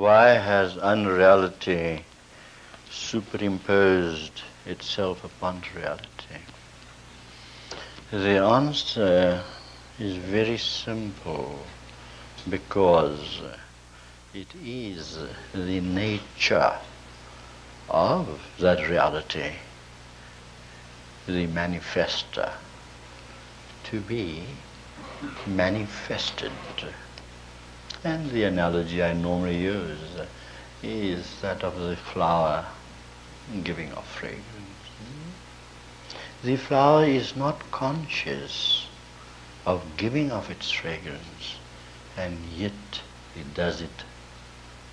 why has unreality superimposed itself upon reality? The answer is very simple, because it is the nature of that reality, the manifester, to be manifested. And the analogy I normally use is that of the flower giving off fragrance. The flower is not conscious of giving off its fragrance, and yet it does it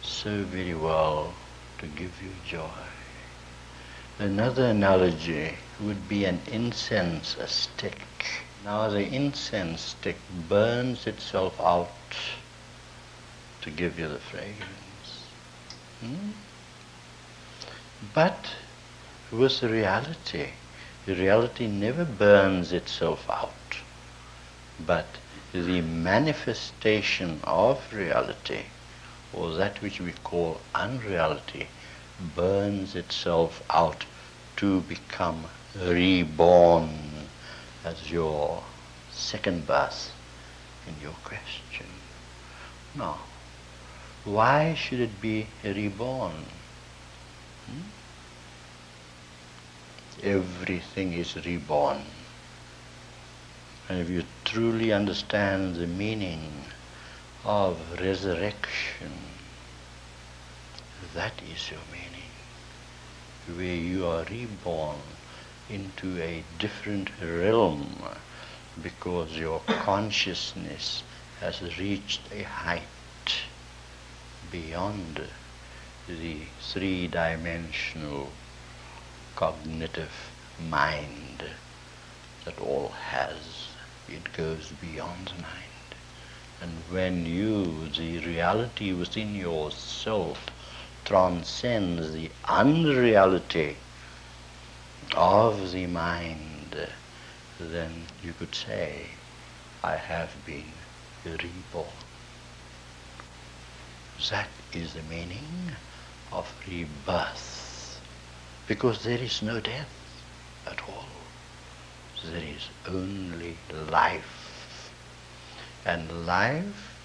so very well to give you joy. Another analogy would be an incense stick. Now the incense stick burns itself out to give you the fragrance. But with reality, reality never burns itself out, but the manifestation of reality, or that which we call unreality, burns itself out to become reborn, as your second birth in your question. Now, why should it be reborn? Everything is reborn. And if you truly understand the meaning of resurrection, that is your meaning, where you are reborn into a different realm because your consciousness has reached a height beyond the three-dimensional cognitive mind that all has. It goes beyond the mind. And when you, the reality within yourself, transcends the unreality of the mind, then you could say, I have been reborn. That is the meaning of rebirth, because there is no death at all. There is only life. And life,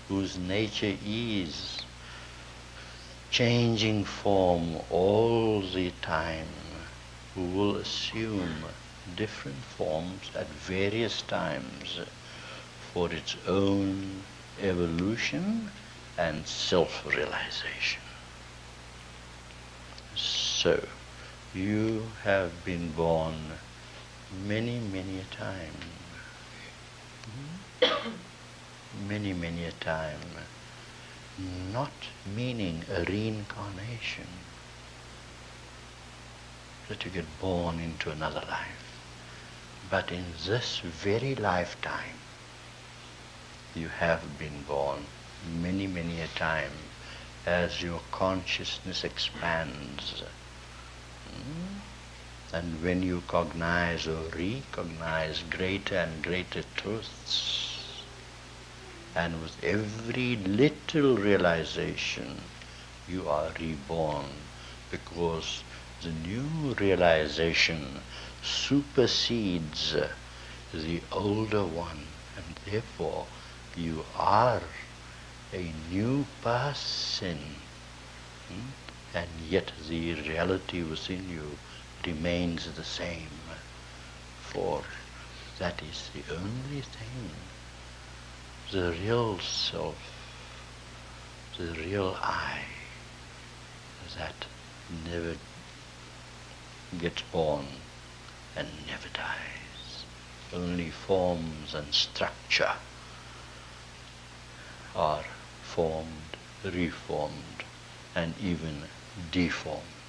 whose nature is changing form all the time, who will assume different forms at various times for its own evolution and self-realization. So, you have been born many, many a time. Many, many a time. Not meaning a reincarnation, that you get born into another life. But in this very lifetime, you have been born many, many a time as your consciousness expands. And when you cognize or recognize greater and greater truths, and with every little realization, you are reborn, because the new realization supersedes the older one, and therefore you are a new person, and yet the reality within you remains the same, for that is the only thing, the real self, the real I, that never gets born and never dies. Only forms and structure are formed, reformed, and even deformed.